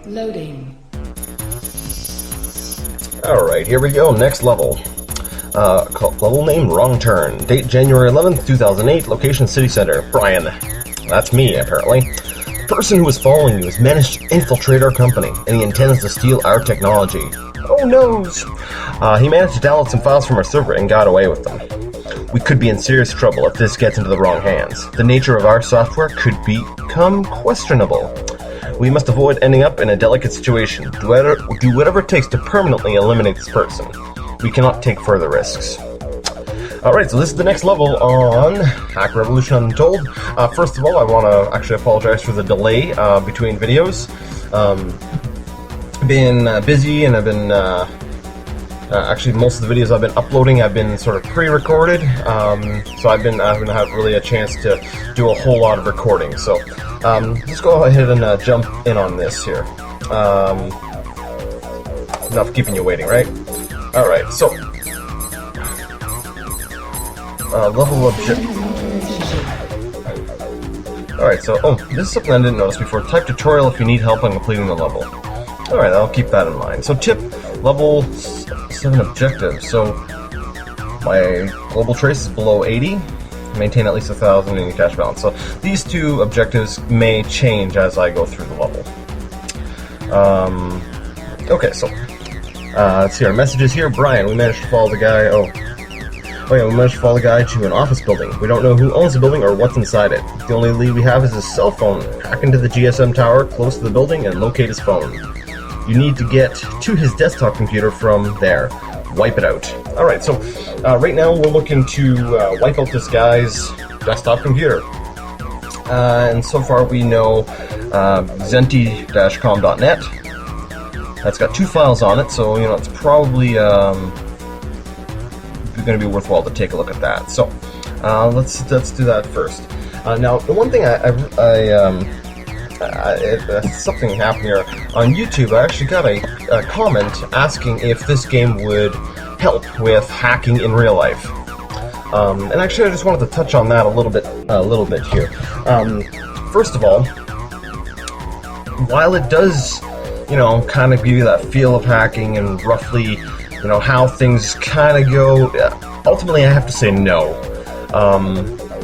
Loading. Alright, here we go. Next level. Level name, Wrong Turn. Date January 11th, 2008. Location City Center. Brian. That's me, apparently. The person who is following you has managed to infiltrate our company, and he intends to steal our technology. Oh noes! He managed to download some files from our server and got away with them. We could be in serious trouble if this gets into the wrong hands. The nature of our software could become questionable. We must avoid ending up in a delicate situation. Do whatever it takes to permanently eliminate this person. We cannot take further risks. Alright, so this is the next level on Hack Revolution Untold. First of all, I want to actually apologize for the delay between videos. I've been busy, and I've been... actually, most of the videos I've been uploading I've been sort of pre-recorded, so I haven't had really a chance to do a whole lot of recording. So let's go ahead and jump in on this here. Enough keeping you waiting, right? Alright, so level object. Alright, so this is something I didn't notice before. Type tutorial if you need help on completing the level. Alright, I'll keep that in mind. So tip, level 7 objective. So my global trace is below 80. Maintain at least 1,000 in your cash balance. So these two objectives may change as I go through the level. Okay, so let's see our messages here. Brian, we managed to follow the guy. We managed to follow the guy to an office building. We don't know who owns the building or what's inside it. The only lead we have is his cell phone. Hack into the GSM tower close to the building and locate his phone. You need to get to his desktop computer from there. Wipe it out. Alright, so right now we're looking to wipe out this guy's desktop computer. And so far we know zenti-com.net. That's got 2 files on it, so it's probably going to be worthwhile to take a look at that. So let's do that first. Now, the one thing something happened here on YouTube. I actually got a comment asking if this game would help with hacking in real life. And actually, I just wanted to touch on that a little bit here. First of all, while it does, kind of give you that feel of hacking and roughly, how things kind of go, ultimately, I have to say no.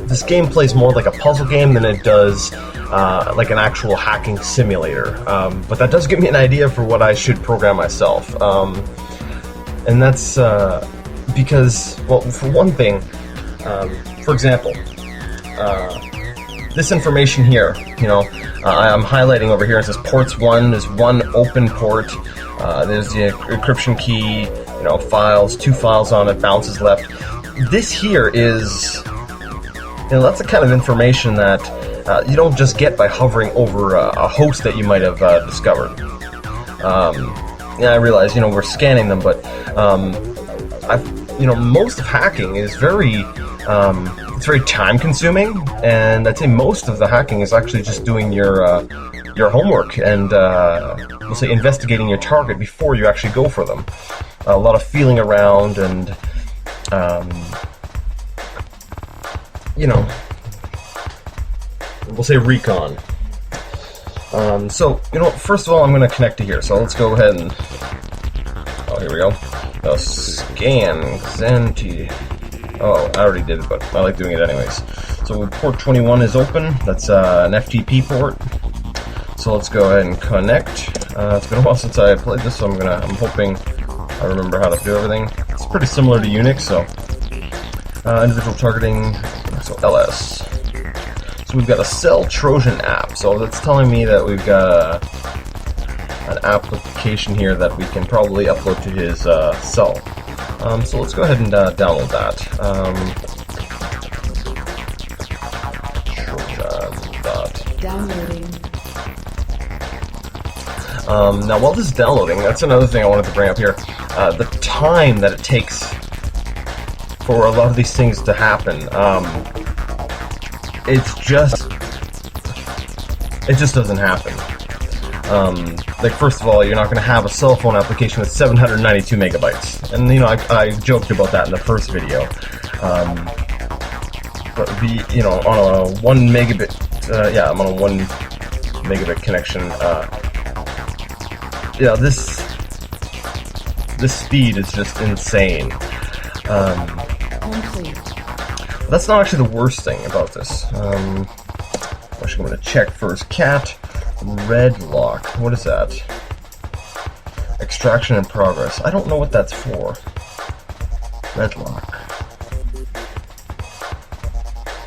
This game plays more like a puzzle game than it does like an actual hacking simulator. But that does give me an idea for what I should program myself. And that's because, well, for one thing, for example, this information here, I'm highlighting over here. It says ports 1, there's 1 open port, there's the encryption key, files, 2 files on it, bounces left. This here is, that's the kind of information that you don't just get by hovering over a host that you might have discovered. I realize, we're scanning them, but most of hacking is very, it's very time-consuming, and I'd say most of the hacking is actually just doing your homework and, we'll say, investigating your target before you actually go for them. A lot of feeling around and, we'll say recon. So, first of all, I'm going to connect to here. So let's go ahead and... here we go. Scan Zenti. I already did it, but I like doing it anyways. So port 21 is open. That's an FTP port. So let's go ahead and connect. It's been a while since I played this, so I'm hoping I remember how to do everything. It's pretty similar to Unix, so individual targeting. So LS. So we've got a Cell Trojan app. So that's telling me that we've got an application here that we can probably upload to his cell. So let's go ahead and download that. Downloading. Now, while this is downloading, that's another thing I wanted to bring up here. The time that it takes for a lot of these things to happen. It just doesn't happen. First of all, you're not going to have a cell phone application with 792 megabytes. And, I joked about that in the first video. But on a 1 megabit yeah, I'm on a 1 megabit connection. Yeah, this speed is just insane. Complete. That's not actually the worst thing about this. Actually, I'm going to check first. Cat red lock. What is that? Extraction in progress. I don't know what that's for. Red lock.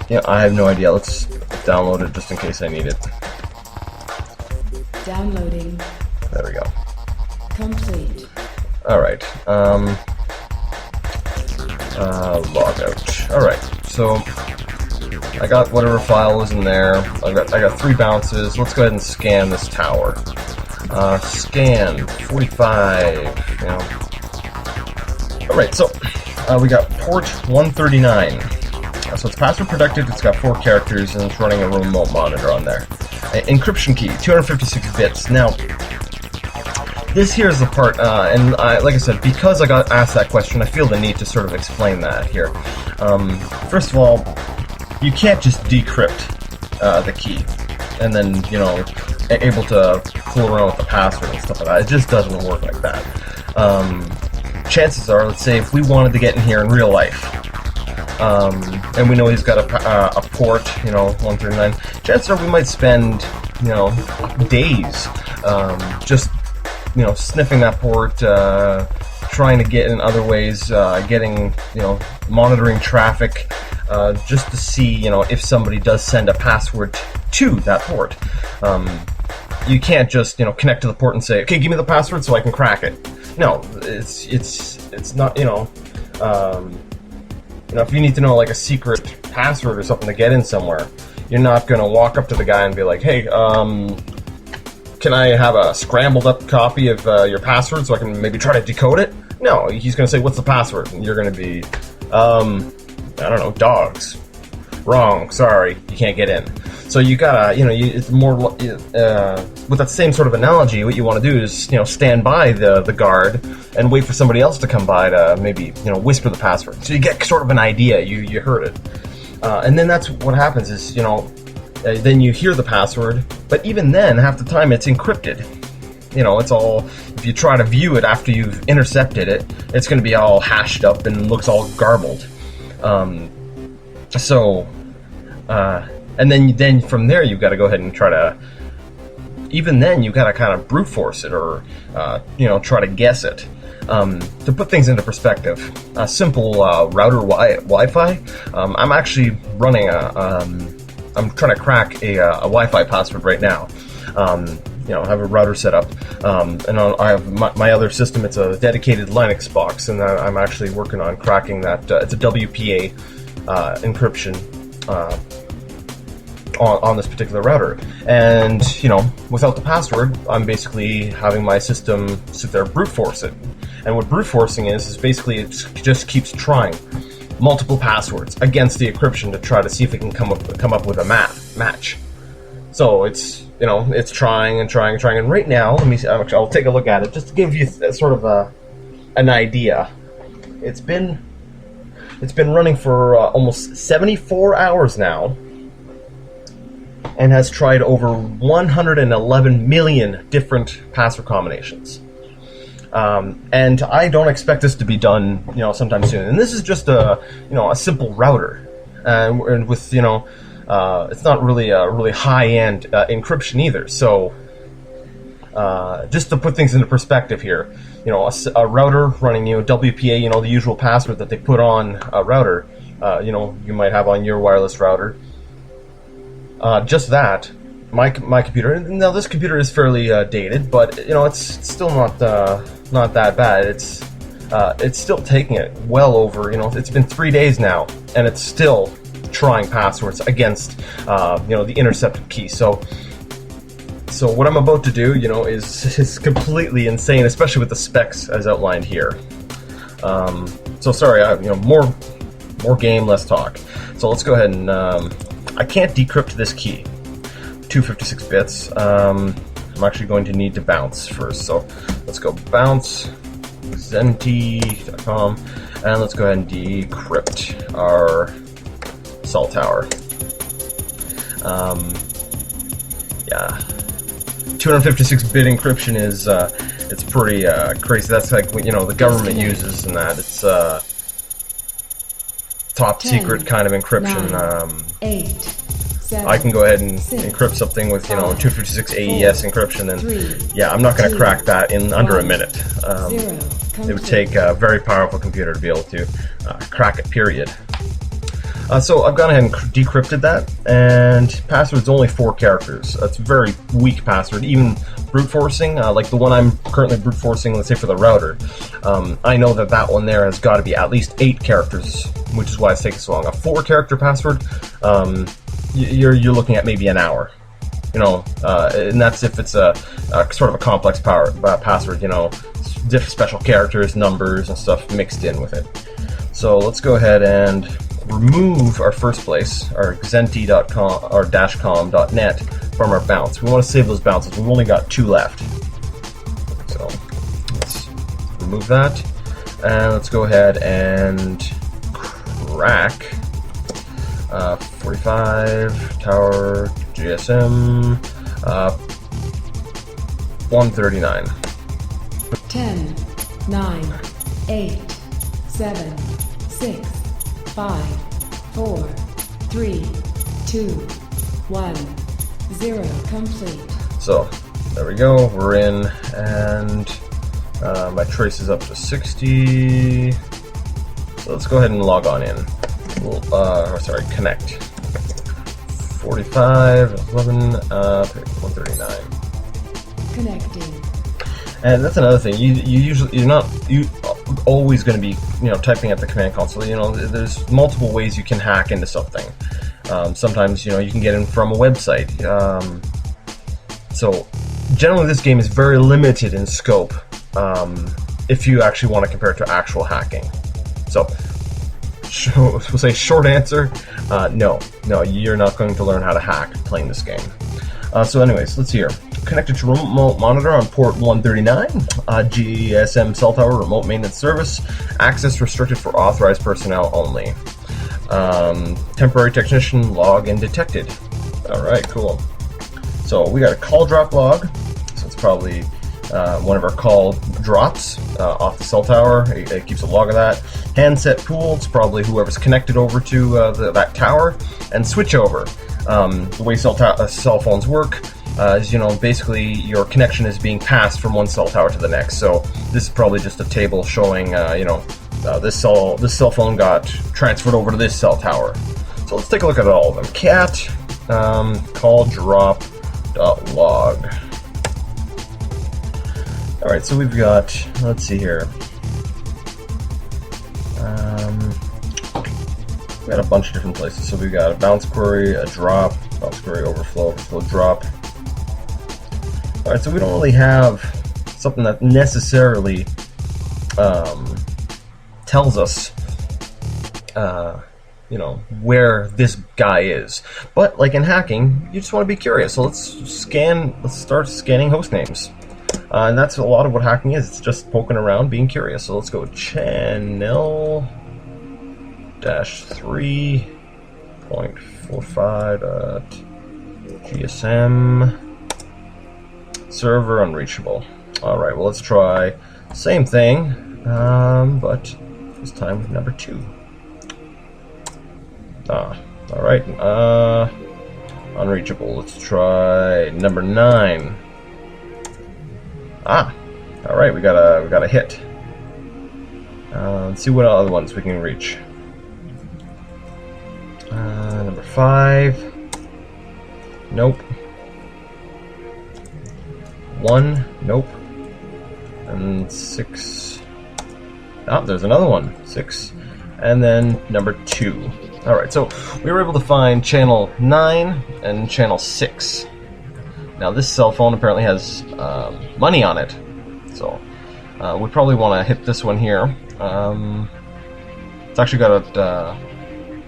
Yeah, I have no idea. Let's download it just in case I need it. Downloading. There we go. Complete. Alright. Log out. Alright, so I got whatever file was in there. I got 3 bounces. Let's go ahead and scan this tower. Scan 45. You know. Alright, so we got port 139. So it's password protected, it's got 4 characters, and it's running a remote monitor on there. Encryption key, 256 bits. Now, this here is the part, and like I said, because I got asked that question, I feel the need to sort of explain that here. First of all, you can't just decrypt the key, and then, you know, able to fool around with the password and stuff like that. It just doesn't work like that. Chances are, let's say, if we wanted to get in here in real life, and we know he's got a port, you know, 139. Chances are we might spend, you know, days just, you know, sniffing that port, trying to get in other ways, getting, you know, monitoring traffic, just to see, you know, if somebody does send a password to that port. You can't just, you know, connect to the port and say, okay, give me the password so I can crack it. No, it's not, you know, if you need to know like a secret password or something to get in somewhere, you're not going to walk up to the guy and be like, hey, can I have a scrambled up copy of your password so I can maybe try to decode it? No, he's going to say, what's the password? And you're going to be, I don't know, dogs. Wrong, sorry, you can't get in. So you gotta, you know, it's more, with that same sort of analogy, what you want to do is, you know, stand by the guard and wait for somebody else to come by to maybe, you know, whisper the password. So you get sort of an idea, you heard it. And then that's what happens is, you know, then you hear the password, but even then, half the time it's encrypted. You know, it's all, if you try to view it after you've intercepted it, it's going to be all hashed up and looks all garbled. And then from there, you've got to go ahead and try to, even then, you've got to kind of brute force it or, you know, try to guess it. To put things into perspective, a simple router Wi-Fi, I'm actually running I'm trying to crack a Wi-Fi password right now. You know, I have a router set up, and I have my other system. It's a dedicated Linux box, and I'm actually working on cracking that. It's a WPA encryption on this particular router. And, you know, without the password, I'm basically having my system sit there brute force it. And what brute forcing is basically it just keeps trying multiple passwords against the encryption to try to see if it can come up with a match. So it's, you know, it's trying and trying and trying. And right now, let me see, I'll take a look at it just to give you sort of an idea. It's been running for almost 74 hours now, and has tried over 111 million different password combinations. And I don't expect this to be done, you know, sometime soon. And this is just a simple router, and with, you know, it's not really a really high-end encryption either. So, just to put things into perspective here, you know, a router running, you know, WPA, you know, the usual password that they put on a router, you know, you might have on your wireless router. Just that, my computer. Now this computer is fairly dated, but you know it's still not that bad. It's still taking it well over. You know, it's been 3 days now, and it's still trying passwords against you know, the intercepted key. So what I'm about to do, you know, is completely insane, especially with the specs as outlined here. So sorry, you know, more game, less talk. So let's go ahead and. I can't decrypt this key, 256 bits. I'm actually going to need to bounce first. So let's go bounce, zenti.com, and let's go ahead and decrypt our cell tower. Yeah, 256-bit encryption is it's pretty crazy. That's like what, you know, the government uses, and that it's top 10, secret kind of encryption. 9, 8, 7, I can go ahead and 6, encrypt something with, you know, 5, 256 AES encryption, and 3, yeah, I'm not going to 2, crack that in under a 1, minute. 0. It would take a very powerful computer to be able to crack it, period. So I've gone ahead and decrypted that, and password's only 4 characters. That's a very weak password. Even brute forcing, like the one I'm currently brute forcing, let's say for the router, I know that that one there has got to be at least 8 characters, which is why it's taking so long. A 4-character password, you're looking at maybe an hour. You know, and that's if it's a sort of a complex password, you know, special characters, numbers, and stuff mixed in with it. So let's go ahead and remove our first place, our xenti.com or -com.net from our bounce. We want to save those bounces. We've only got 2 left. So let's remove that, and let's go ahead and crack 45 tower GSM 139. 10, 9, 8, 7, 6, 5, 4, 3, 2, 1, 0. Complete. So there we go. We're in, and my trace is up to 60. So let's go ahead and log on in. Sorry, connect. 45, 11, 139. Connecting. And that's another thing. You're not always going to be, you know, typing at the command console. You know, there's multiple ways you can hack into something. Sometimes, you know, you can get in from a website. So generally, this game is very limited in scope. If you actually want to compare it to actual hacking. So we'll say short answer: no, you're not going to learn how to hack playing this game. So anyways, let's see here. Connected to remote monitor on port 139, GSM cell tower remote maintenance service, access restricted for authorized personnel only. Temporary technician login detected. Alright, cool. So we got a call drop log, so it's probably one of our call drops off the cell tower. It keeps a log of that. Handset pool, it's probably whoever's connected over to that tower. And switchover. The way cell phones work is, you know, basically your connection is being passed from one cell tower to the next. So this is probably just a table showing, you know, this cell phone got transferred over to this cell tower. So let's take a look at all of them. Cat call drop log. All right, so we've got, let's see here. We got a bunch of different places. So we've got a bounce query, a drop, bounce query, overflow drop. All right, so we don't really have something that necessarily tells us, you know, where this guy is. But like in hacking, you just want to be curious. So let's start scanning host names. And that's a lot of what hacking is. It's just poking around, being curious. So let's go channel -3.45 at GSM server unreachable. Alright, well let's try same thing, but this time with number 2. Alright, unreachable. Let's try number 9. Alright, we got a hit. Let's see what other ones we can reach. Number 5. Nope. 1. Nope. And 6. There's another one. 6. And then number 2. Alright, so we were able to find channel 9 and channel 6. Now this cell phone apparently has money on it. So we probably want to hit this one here. It's actually got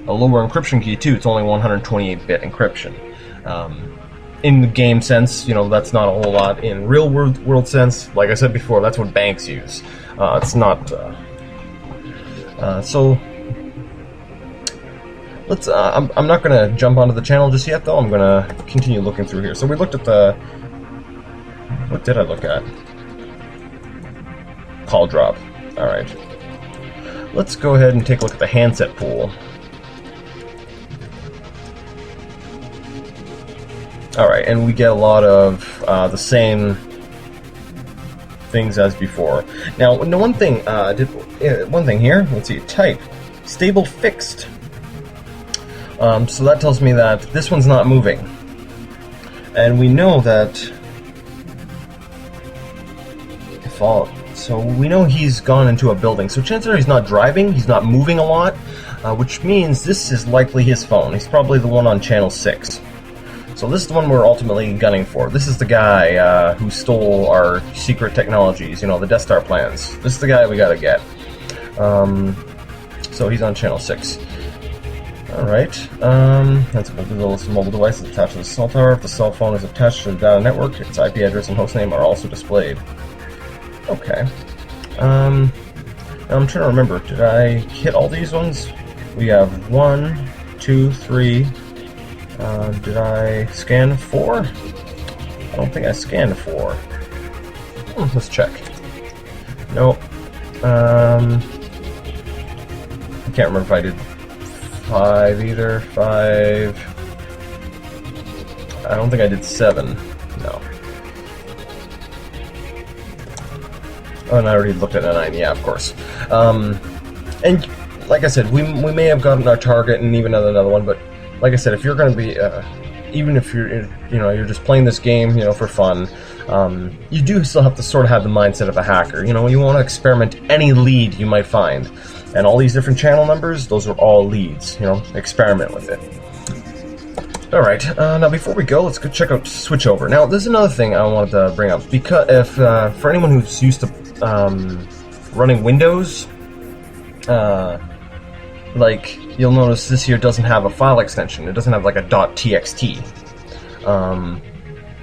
a lower encryption key too. It's only 128-bit encryption. In the game sense, you know, that's not a whole lot. In real world sense, like I said before, that's what banks use. It's not. So let's. I'm not going to jump onto the channel just yet, though. I'm going to continue looking through here. So we looked at the. What did I look at? Call drop. All right. Let's go ahead and take a look at the handset pool. All right, and we get a lot of the same things as before. Now, one thing. One thing here. Let's see. Type stable fixed. So that tells me that this one's not moving, and we know that. So we know he's gone into a building. So chances are he's not driving. He's not moving a lot, which means this is likely his phone. He's probably the one on channel 6. So this is the one we're ultimately gunning for. This is the guy who stole our secret technologies, the Death Star plans. This is the guy we gotta get. So he's on channel 6. Alright. That's a mobile device is attached to the cell tower. If the cell phone is attached to the data network, its IP address and hostname are also displayed. Okay. Now I'm trying to remember. Did I hit all these ones? We have 1, 2, 3. Did I scan 4? I don't think I scanned 4. Let's check. Nope. I can't remember if I did 5 either. 5. I don't think I did 7. No. Oh, and I already looked at a 9. Yeah, of course. And like I said, we may have gotten our target and even another one, but like I said, if you're going to be, even if you're just playing this game, for fun, you do still have to sort of have the mindset of a hacker. You want to experiment any lead you might find, and all these different channel numbers, those are all leads. Experiment with it. All right. Now before we go, let's go check out switchover. Now, there's another thing I wanted to bring up because if for anyone who's used to running Windows, like you'll notice this here doesn't have a file extension. It doesn't have like a .txt.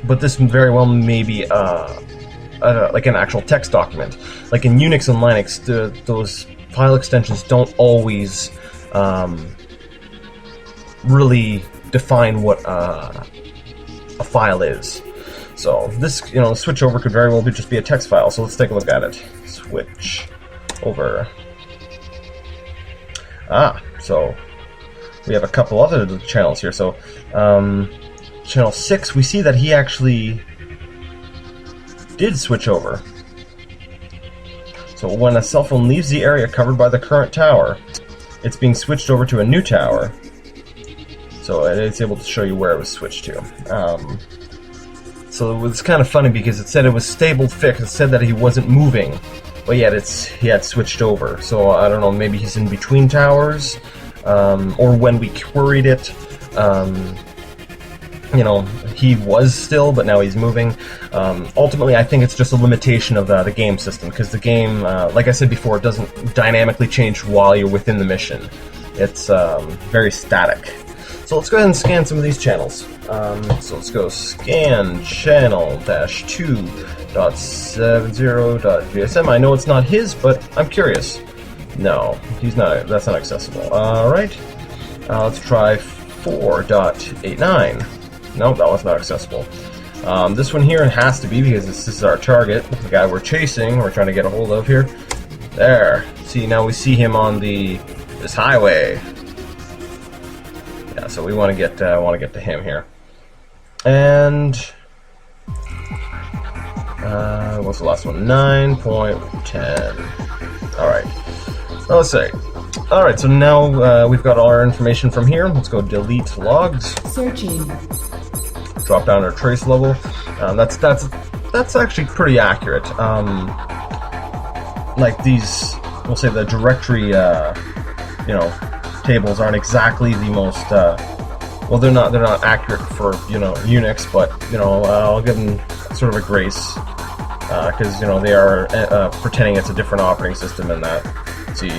But this very well may be like an actual text document. Like in Unix and Linux, those file extensions don't always really define what a file is. So this, switch over could very well just be a text file. So let's take a look at it. Switch over. So we have a couple other channels here. So channel 6, we see that he actually did switch over. So when a cell phone leaves the area covered by the current tower, it's being switched over to a new tower. So it's able to show you where it was switched to. So it was kind of funny because it said it was stable fixed. It said that he wasn't moving, but yet he had switched over. So I don't know, maybe he's in between towers, or when we queried it, he was still, but now he's moving. Ultimately, I think it's just a limitation of the game system, because the game, like I said before, it doesn't dynamically change while you're within the mission. It's very static. So let's go ahead and scan some of these channels. So let's go scan channel-2.70.gsm. I know it's not his, but I'm curious. No, he's not. That's not accessible. All right. Let's try 4.89. No, that one's not accessible. This one here has to be, because this is our target, the guy we're chasing, we're trying to get a hold of here. There. See, now we see him on this highway. Yeah, so we want to get to him here. And what's the last one? 9.10. All right. Let's see. All right. So now we've got all our information from here. Let's go delete logs. Searching. Drop down our trace level. That's actually pretty accurate. Like these, we'll say the directory, tables aren't exactly the most. Well, they're not accurate for Unix, but I'll give them sort of a grace because they are pretending it's a different operating system and that. See,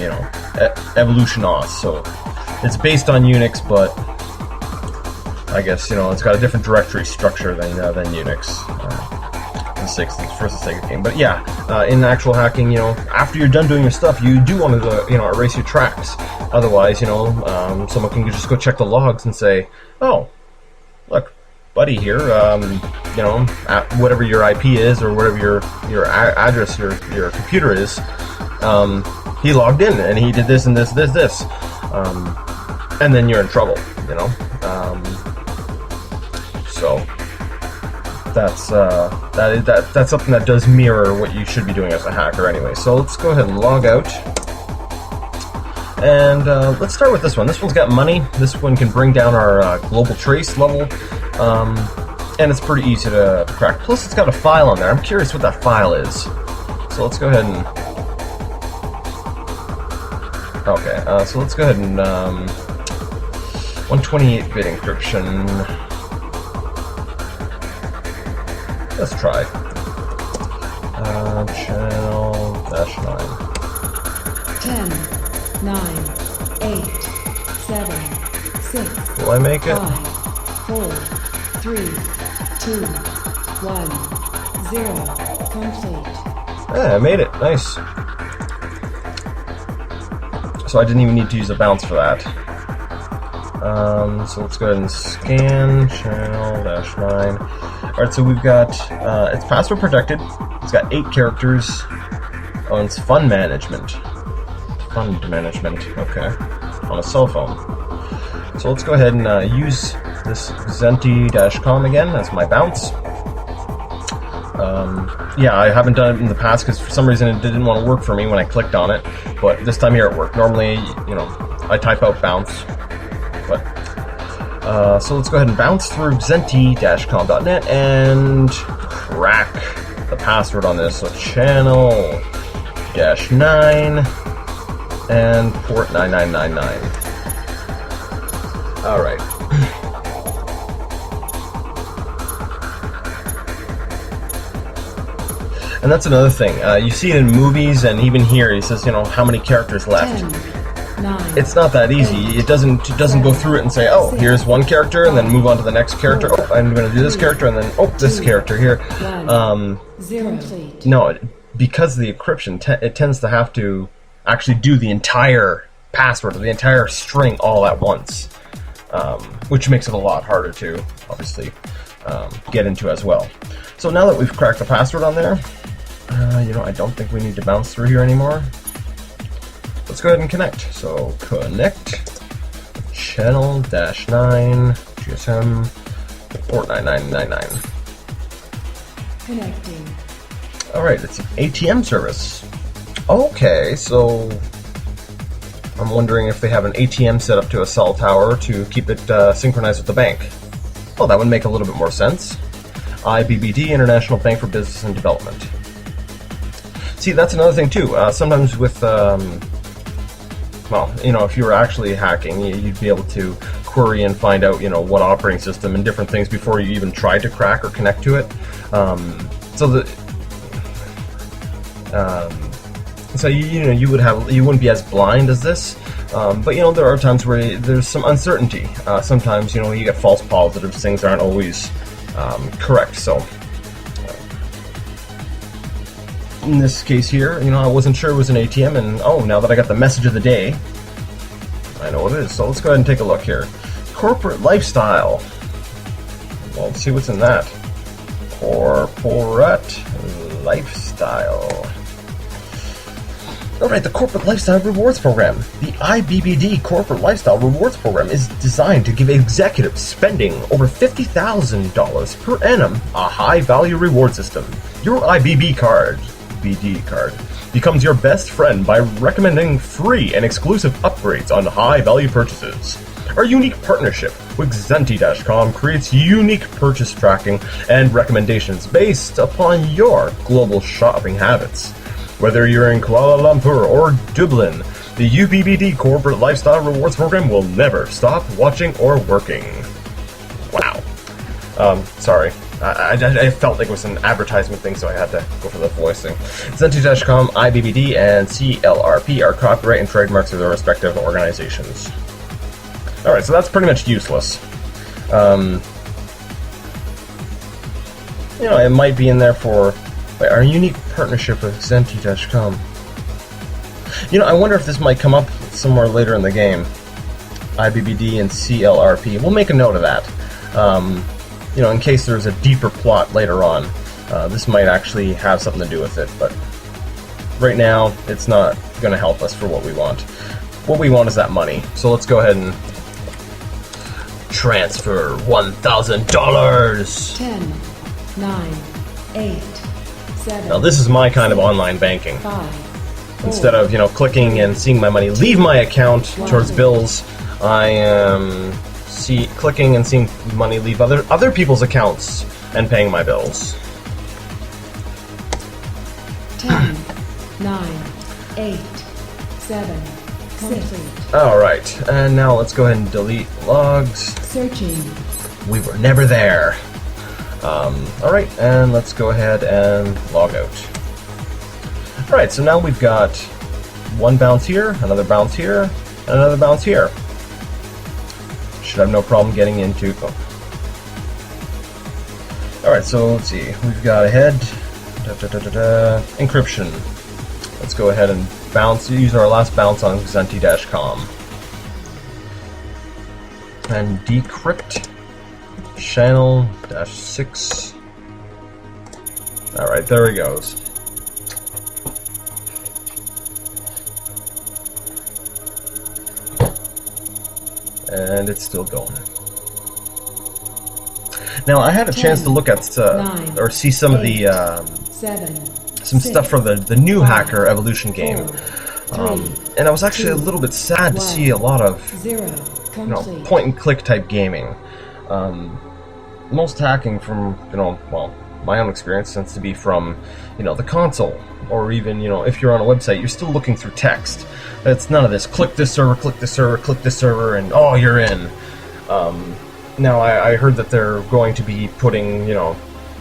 evolution OS, so it's based on Unix, but I guess it's got a different directory structure than Unix. For the sake of the game, but yeah, in actual hacking, after you're done doing your stuff, you do want to erase your tracks. Otherwise, someone can just go check the logs and say, "Oh, look, buddy here, at whatever your IP is or whatever your address, your computer is, he logged in and he did this and this, and then you're in trouble, so that's something that does mirror what you should be doing as a hacker anyway. So let's go ahead and log out. And let's start with this one. This one's got money. This one can bring down our global trace level. And it's pretty easy to crack. Plus, it's got a file on there. I'm curious what that file is. So let's go ahead and... Okay, so let's go ahead and... 128-bit encryption. Let's try. Channel -9. 10, 9, 8, 7, 6. Will I make it? 5, 4, 3, 2, 1, 0. Complete. Yeah, I made it. Nice. So I didn't even need to use a bounce for that. So let's go ahead and scan channel -9. Alright, so we've got, it's password protected. It's got 8 characters. Oh, and it's fund management. Fund management, okay. On a cell phone. So let's go ahead and use this Xenti-com again. That's my bounce. Yeah, I haven't done it in the past because for some reason it didn't want to work for me when I clicked on it. But this time here it worked. Normally, I type out bounce. But so let's go ahead and bounce through Xenti-com.net and crack the password on this. So channel -9 and port 9999. All right. And that's another thing. You see it in movies, and even here, he says, how many characters left. 10, 9. It's not that easy. It doesn't go through it and say, oh, here's one character, and then move on to the next character. Oh, I'm going to do this character, and then this character here. 0. No, because of the encryption, it tends to have to actually do the entire password or the entire string all at once, which makes it a lot harder to obviously get into as well. So now that we've cracked the password on there, I don't think we need to bounce through here anymore. Let's go ahead and connect. So connect channel -9 GSM port 9999. Connecting. All right, it's an ATM service. Okay, so I'm wondering if they have an ATM set up to a cell tower to keep it synchronized with the bank. Well, that would make a little bit more sense. IBBD, International Bank for Business and Development. See, that's another thing too. Sometimes with, if you were actually hacking, you'd be able to query and find out, what operating system and different things before you even try to crack or connect to it. So you wouldn't be as blind as this, but there are times where there's some uncertainty. Sometimes you get false positives, things aren't always correct. So in this case here, I wasn't sure it was an ATM, and now that I got the message of the day, I know what it is. So let's go ahead and take a look here. Corporate lifestyle. Well, let's see what's in that. Corporate lifestyle. Alright, the Corporate Lifestyle Rewards Program. The IBBD Corporate Lifestyle Rewards Program is designed to give executives spending over $50,000 per annum a high-value reward system. Your IBB card, BD card, becomes your best friend by recommending free and exclusive upgrades on high-value purchases. Our unique partnership with Xenti-com creates unique purchase tracking and recommendations based upon your global shopping habits. Whether you're in Kuala Lumpur or Dublin, the UBBD Corporate Lifestyle Rewards Program will never stop watching or working. Wow. Sorry. I felt like it was an advertisement thing, so I had to go for the voice thing. Xenti-com, IBBD, and CLRP are copyright and trademarks of their respective organizations. Alright, so that's pretty much useless. It might be in there for... our unique partnership with Xenti-com. I wonder if this might come up somewhere later in the game. IBBD and CLRP. We'll make a note of that. You know, in case there's a deeper plot later on. This might actually have something to do with it, but right now it's not going to help us for what we want. What we want is that money. So let's go ahead and transfer $1,000. 10, 9, 8, 7. Now this is my kind of online banking. 5, 4, Instead of, you know, clicking and seeing my money leave my account towards bills, I am clicking and seeing money leave other people's accounts and paying my bills. 10, 9, 8, 7. Complete. Alright, and now let's go ahead and delete logs. Searching. We were never there. Alright, and let's go ahead and log out. Alright, so now we've got one bounce here, another bounce here, and another bounce here. Should have no problem getting into... Oh. Alright, so let's see. We've got a head. Encryption. Let's go ahead and use our last bounce on Xenti-com. And decrypt channel -6. Alright, there he goes. And it's still going. Now I had a chance to look at or see some of the stuff from the new Hacker Evolution game, and I was actually a little bit sad to see a lot of point and click type gaming. Most hacking from well, my own experience tends to be from the console, or even if you're on a website, you're still looking through text. It's none of this click this server, click this server, click this server, and oh, you're in. Now I heard that they're going to be putting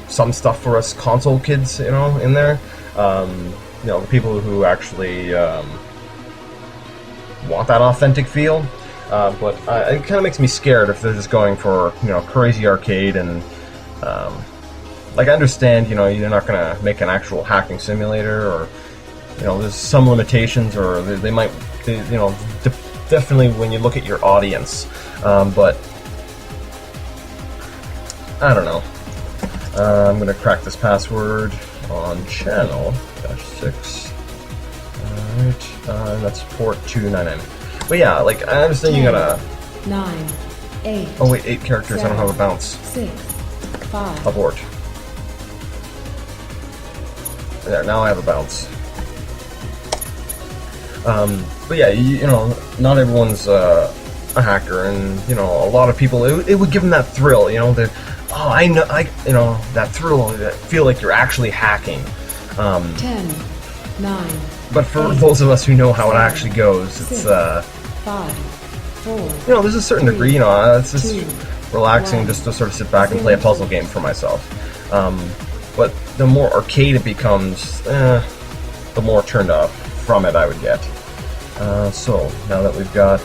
some stuff for us console kids in there. The people who actually want that authentic feel. But it kind of makes me scared if they're just going for crazy arcade and like I understand you're not gonna make an actual hacking simulator, or there's some limitations, or they might definitely when you look at your audience, but I don't know. I'm gonna crack this password on channel -6. Alright, and that's port 299. But yeah, like I understand 10, you gotta 9, 8. Oh wait, 8 characters, 7, I don't have a bounce. 6, 5. Abort. There, now I have a bounce. But yeah, not everyone's a hacker, and a lot of people, it would give them that thrill, that that thrill, that feel like you're actually hacking. 10, 9. But for 8, those of us who know how 7, it actually goes, 6, it's 5, 4. there's a certain 3, degree, it's just 2, relaxing 1, just to sort of sit back and play a puzzle game for myself. But the more arcade it becomes, the more turned off from it I would get. So now that we've got,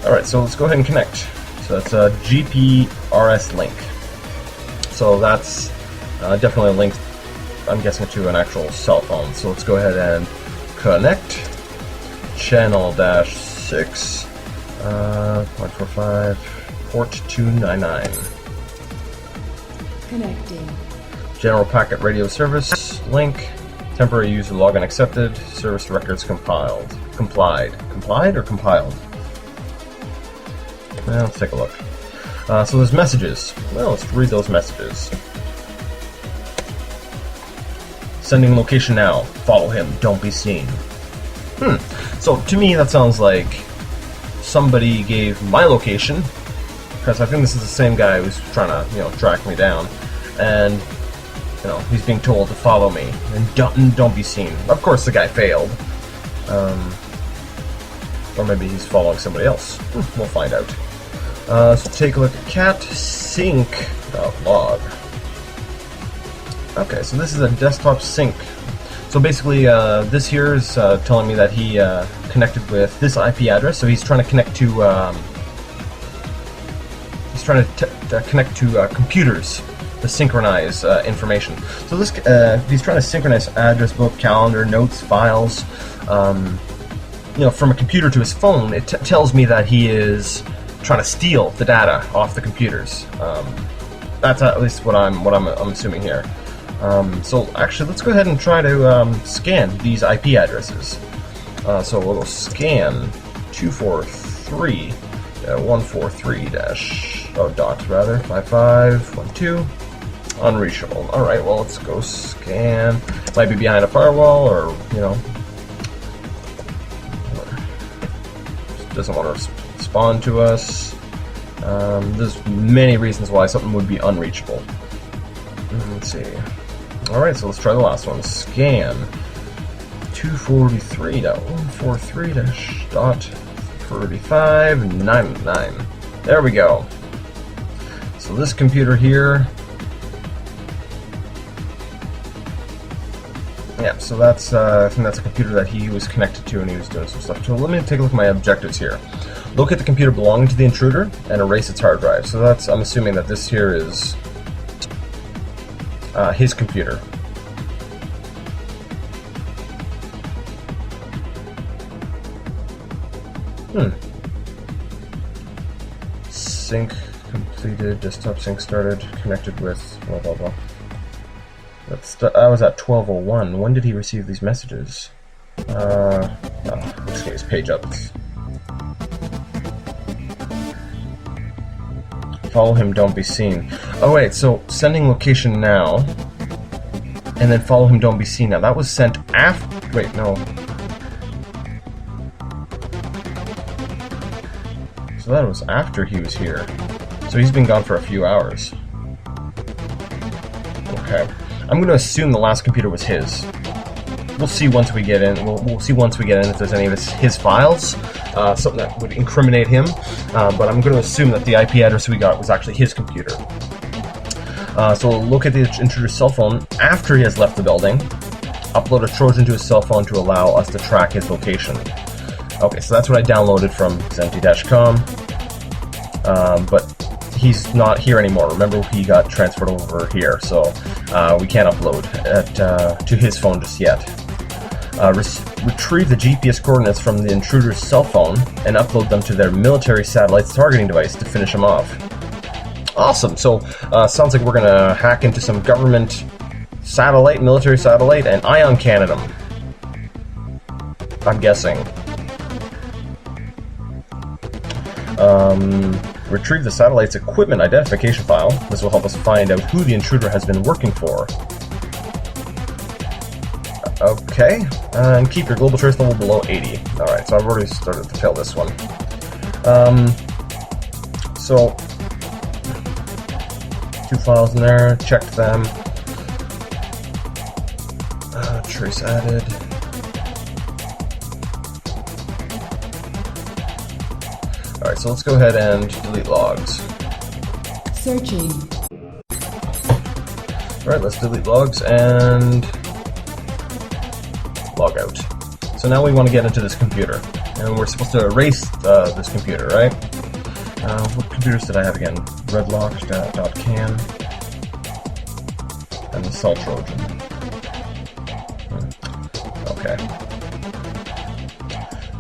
all right, so let's go ahead and connect. So that's a GPRS link. So that's definitely a link, I'm guessing, to an actual cell phone. So let's go ahead and connect. Channel -6, 0.45, port 299. Connecting. General packet radio service link. Temporary user login accepted. Service records complied. Complied or compiled? Well, let's take a look. So there's messages. Well, let's read those messages. Sending location now. Follow him. Don't be seen. So to me that sounds like somebody gave my location, because I think this is the same guy who's trying to track me down, and he's being told to follow me and don't be seen. Of course the guy failed, or maybe he's following somebody else. We'll find out. So take a look at cat sync.log. Okay, so this is a desktop sync. So basically, this here is telling me that he connected with this IP address. So he's trying to connect to computers to synchronize information. So this, he's trying to synchronize address book, calendar, notes, files, from a computer to his phone. It tells me that he is trying to steal the data off the computers. That's at least what I'm assuming here. So actually, let's go ahead and try to scan these IP addresses. So we'll go scan 243 143 5512 unreachable. All right, well, let's go scan. Might be behind a firewall, or doesn't want to respond to us. There's many reasons why something would be unreachable. Let's see. All right, so let's try the last one. Scan 243.143-.3599. There we go. So this computer here. Yeah, so that's I think that's a computer that he was connected to and he was doing some stuff. So let me take a look at my objectives here. Locate the computer belonging to the intruder and erase its hard drive. So that's, I'm assuming that this here is his computer. Sync completed, desktop sync started, connected with blah blah blah. I was at 12:01. When did he receive these messages? Let's get his page up. Follow him, don't be seen. Oh wait, so sending location now, and then follow him, don't be seen now. That was sent after. Wait, no. So that was after he was here. So he's been gone for a few hours. Okay. I'm going to assume the last computer was his. We'll see once we get in. We'll see once we get in if there's any of his files, something that would incriminate him. But I'm going to assume that the IP address we got was actually his computer. So we'll look at the intruder's cell phone after he has left the building. Upload a Trojan to his cell phone to allow us to track his location. Okay, so that's what I downloaded from xempty.com. But he's not here anymore. Remember, he got transferred over here, so we can't upload to his phone just yet. Retrieve the GPS coordinates from the intruder's cell phone and upload them to their military satellite's targeting device to finish him off. Awesome. So sounds like we're gonna hack into some government satellite, military satellite, and ion cannon them. I'm guessing. Retrieve the satellite's equipment identification file. This will help us find out who the intruder has been working for. Okay, and keep your global trace level below 80. Alright, so I've already started to fail this one. So, 2 files in there, checked them. Trace added. Alright, so let's go ahead and delete logs. Searching. Alright, let's delete logs and log out. So now we want to get into this computer. And we're supposed to erase this computer, right? What computers did I have again? Redlock.can and the Cell Trojan. Okay.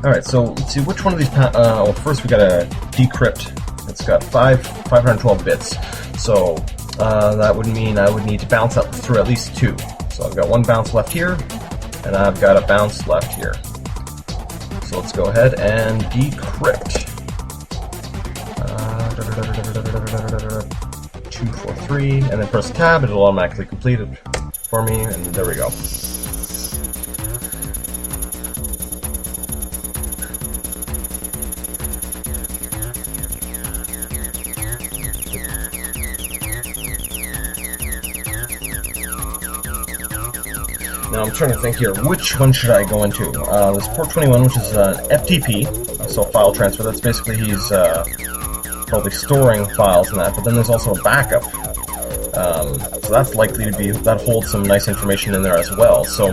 Alright, so let's see which one of these. Well, first we gotta decrypt. It's got 512 bits. So that would mean I would need to bounce up through at least 2. So I've got 1 bounce left here, and I've got a bounce left here. So let's go ahead and decrypt. 243, and then press tab. It'll automatically complete it for me, and there we go. Now I'm trying to think here, which one should I go into? There's port 21, which is an FTP, so file transfer. That's basically he's probably storing files and that, but then there's also a backup. So that's likely to be, that holds some nice information in there as well. So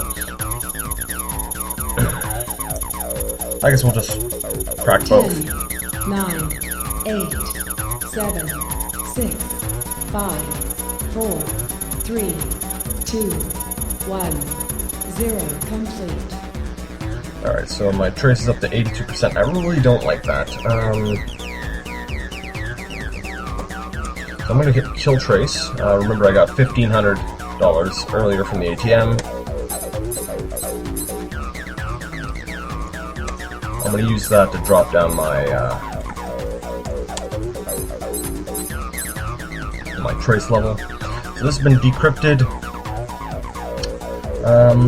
I guess we'll just crack 10, both. 9, 8, 7, 6, 5, 4, 3, 2, 1, 0. Complete. Alright, so my trace is up to 82%. I really don't like that. I'm going to hit kill trace. Remember, I got $1,500 earlier from the ATM. I'm going to use that to drop down my my trace level. So this has been decrypted.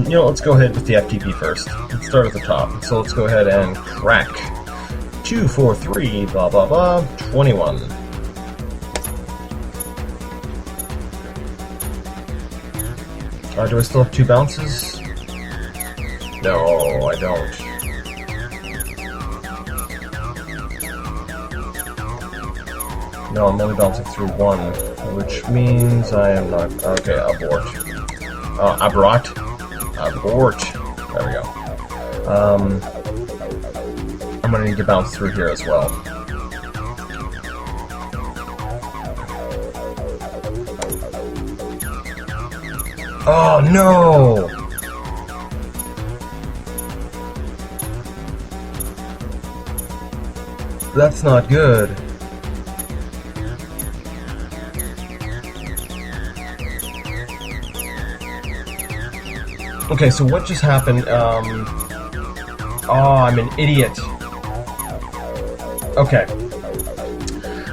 You know, let's go ahead with the FTP first. Let's start at the top. So let's go ahead and crack 243 blah blah blah 21. Do I still have 2 bounces? No, I don't. No, I'm only bouncing through 1, which means I am not... Okay, abort. Abort. There we go. I'm gonna need to bounce through here as well. Oh no! That's not good. Okay, so what just happened? Oh, I'm an idiot. Okay.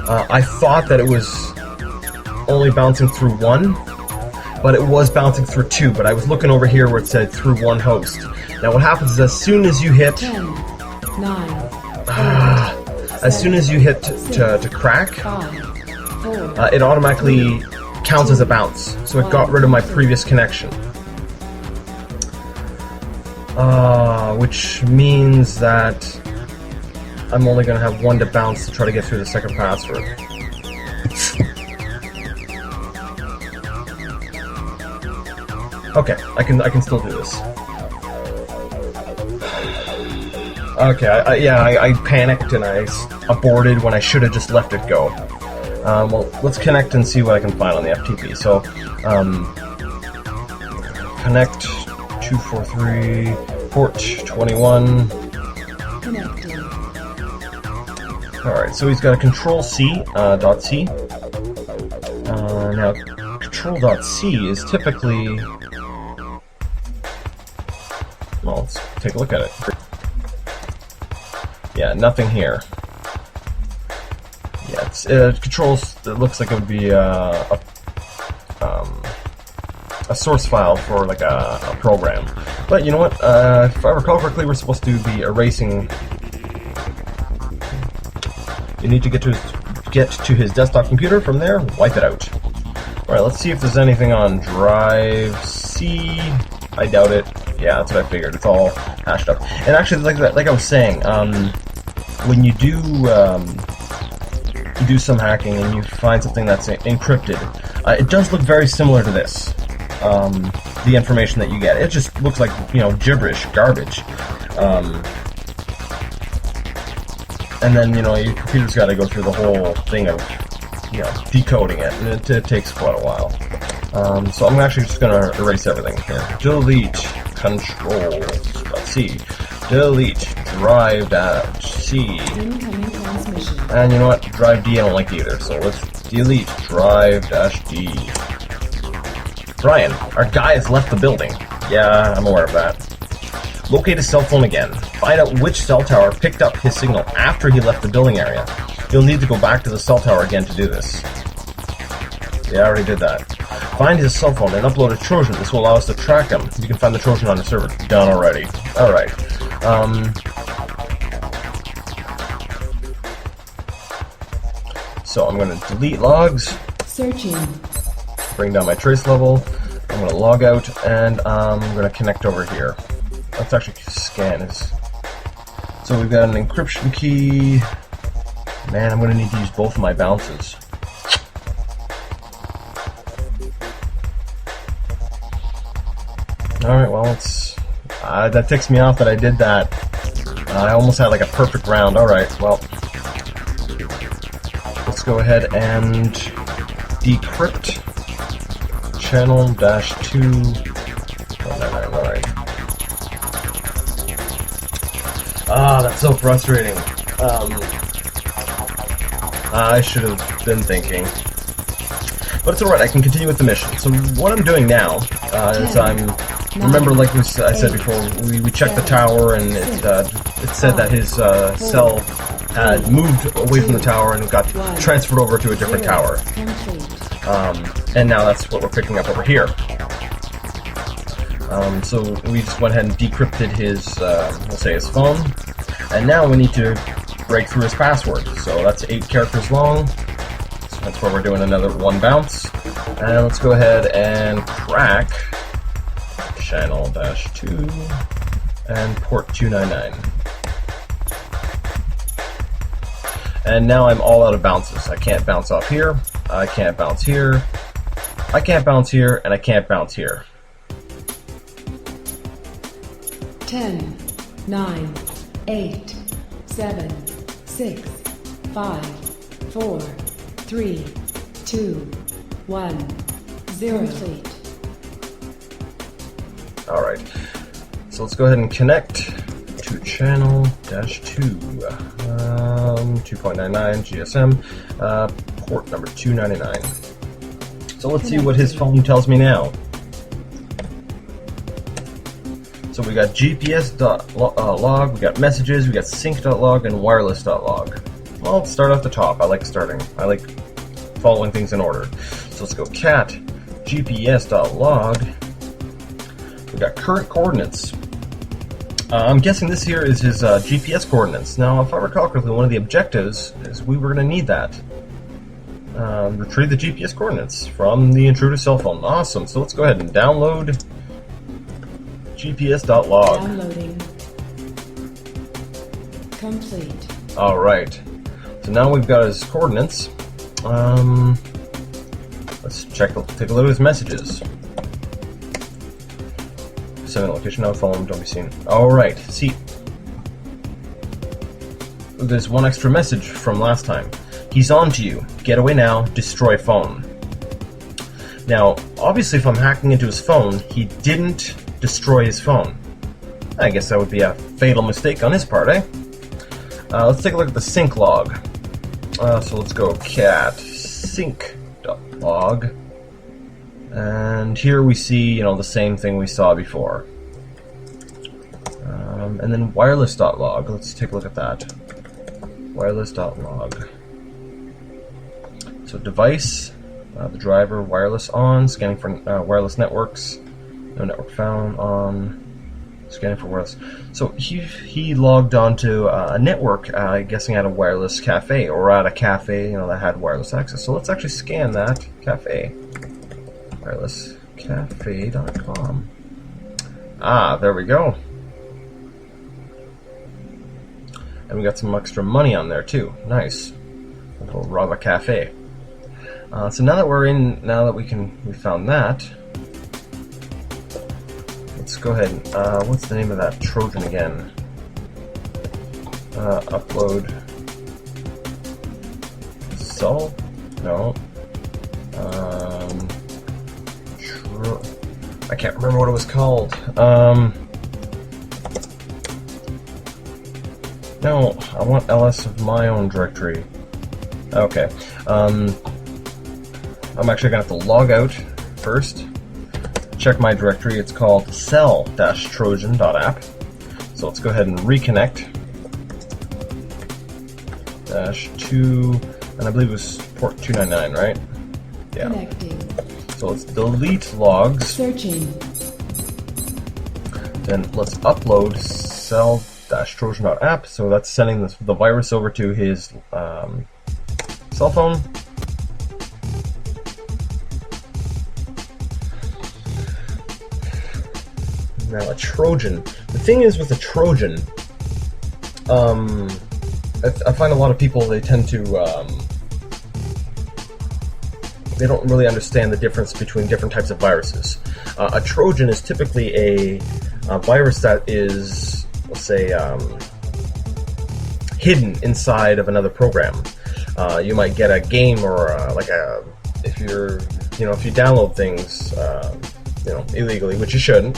I thought that it was only bouncing through 1, but it was bouncing through 2, but I was looking over here where it said through 1 host. Now what happens is as soon as you hit... 10, 9, 8, as soon as you hit to crack, 5, 4, it automatically counts as a bounce. So it got rid of my previous connection. Which means that I'm only going to have 1 to bounce to try to get through the second password. Okay, I can still do this. Okay, I panicked and I aborted when I should have just let it go. Well, let's connect and see what I can find on the FTP. So, connect 243 port 21. connected. Alright, so he's got a control C, .c. Now, control.c is typically... Well, let's take a look at it. Yeah, nothing here. Yeah, it's controls. It looks like it would be a source file for like a program. But you know what? If I recall correctly, we're supposed to be erasing. You need to get to his desktop computer. From there, wipe it out. All right, let's see if there's anything on drive C. I doubt it. Yeah, that's what I figured. It's all hashed up. And actually, like I was saying, when you do some hacking and you find something that's encrypted, it does look very similar to this. The information that you get, it just looks like, you know, gibberish, garbage. And then, you know, your computer's got to go through the whole thing of, you know, decoding it, and it takes quite a while. So I'm actually just going to erase everything here. Delete control.c. Delete drive-c. Incoming transmission. And you know what? Drive D I don't like either, so let's delete drive-d. Brian, our guy has left the building. Yeah, I'm aware of that. Locate his cell phone again. Find out which cell tower picked up his signal after he left the building area. You'll need to go back to the cell tower again to do this. Yeah, I already did that. Find his cell phone and upload a Trojan. This will allow us to track him. You can find the Trojan on the server. Done already. Alright. So I'm going to delete logs. Searching. Bring down my trace level. I'm going to log out and I'm going to connect over here. Let's actually scan his. So we've got an encryption key. Man, I'm going to need to use both of my bounces. Alright, well, it's that ticks me off that I did that. I almost had like a perfect round. Alright, well, let's go ahead and decrypt channel dash 2. Alright. Ah, that's so frustrating. I should have been thinking. But it's alright, I can continue with the mission. So what I'm doing now is remember, like I said before, we checked the tower, and it said that his cell had moved away from the tower and got transferred over to a different tower. And now that's what we're picking up over here. So we just went ahead and decrypted his, we'll say his phone, and now we need to break through his password. So that's 8 characters long. So that's where we're doing another 1 bounce. And let's go ahead and crack channel dash 2 and port 299. And now I'm all out of bounces. I can't bounce off here, I can't bounce here, I can't bounce here, and I can't bounce here. 10, 9, 8, 7, 6, 5, 4, 3, 2, 1, 0. Complete. Alright, so let's go ahead and connect to channel dash 2, 2.99 GSM, port number 299. So let's see what his phone tells me now. So we got GPS.log, we got messages, we got sync.log, and wireless.log. Well, let's start off the top. I like following things in order. So let's go cat GPS.log. We got current coordinates. I'm guessing this here is his GPS coordinates. Now, if I recall correctly, one of the objectives is we were going to need that. Retrieve the GPS coordinates from the intruder's cell phone. Awesome. So let's go ahead and download GPS.log. Downloading. Complete. Alright. So now we've got his coordinates. Let's take a look at his messages. Send a location now, follow him, don't be seen. Alright, see. There's one extra message from last time. He's on to you. Get away now, destroy phone. Now, obviously if I'm hacking into his phone, he didn't destroy his phone. I guess that would be a fatal mistake on his part, eh? Let's take a look at the sync log. So let's go cat sync.log. And here we see, the same thing we saw before. And then wireless.log. Let's take a look at that. Wireless.log. So device, the driver, wireless on, scanning for wireless networks. No network found on, scanning for wireless. So he logged onto a network, guessing at a wireless cafe, or at a cafe, that had wireless access. So let's actually scan that cafe. wirelesscafe.com. Ah, there we go. And we got some extra money on there too. Nice. We'll rob a cafe. So now that we found that, let's go ahead and, what's the name of that Trojan again? Upload. Sol? No. I can't remember what it was called. No, I want ls of my own directory. Okay. I'm actually gonna have to log out first. Check my directory. It's called cell-trojan.app. So let's go ahead and reconnect. -2, and I believe it was port 299, right? Yeah. Connecting. So let's delete logs. Searching. Then let's upload cell-trojan.app. So that's sending the virus over to his cell phone. Now a Trojan. The thing is with a Trojan, I find a lot of people, they tend to, they don't really understand the difference between different types of viruses. A Trojan is typically a virus that is, let's say, hidden inside of another program. You might get a game or if you're if you download things, illegally, which you shouldn't,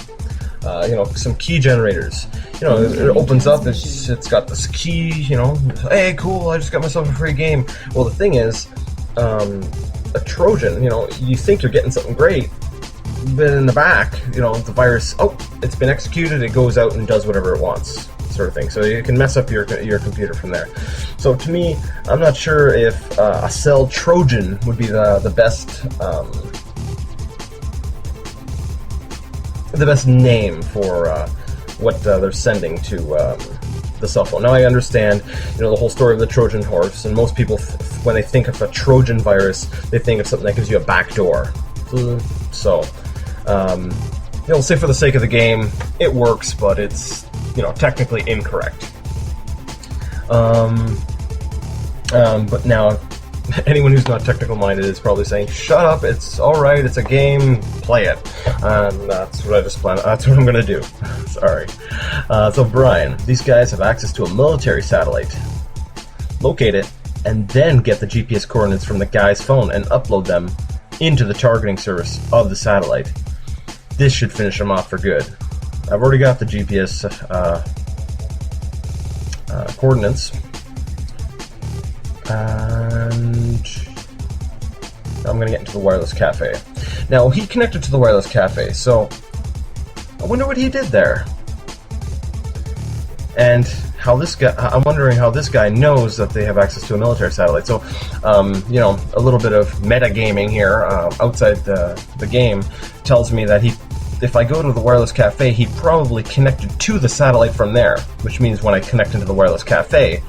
some key generators. It opens up, it's got this key, hey, cool, I just got myself a free game. Well, the thing is, a Trojan, you think you're getting something great, but in the back, the virus, it's been executed, it goes out and does whatever it wants, sort of thing. So you can mess up your computer from there. So to me, I'm not sure if a cell Trojan would be the best name for what they're sending to the cell phone. Now I understand, the whole story of the Trojan horse, and most people, when they think of a Trojan virus, they think of something that gives you a backdoor. So, say for the sake of the game, it works, but it's, technically incorrect. But now, anyone who's not technical minded is probably saying, "Shut up! It's all right. It's a game. Play it." That's what I just planned. That's what I'm gonna do. Sorry. So Brian, these guys have access to a military satellite. Locate it, and then get the GPS coordinates from the guy's phone and upload them into the targeting service of the satellite. This should finish them off for good. I've already got the GPS coordinates. And I'm going to get into the wireless cafe. Now, he connected to the wireless cafe, so I wonder what he did there. And I'm wondering how this guy knows that they have access to a military satellite. So, a little bit of metagaming here outside the game tells me that if I go to the wireless cafe, he probably connected to the satellite from there, which means when I connect into the wireless cafe,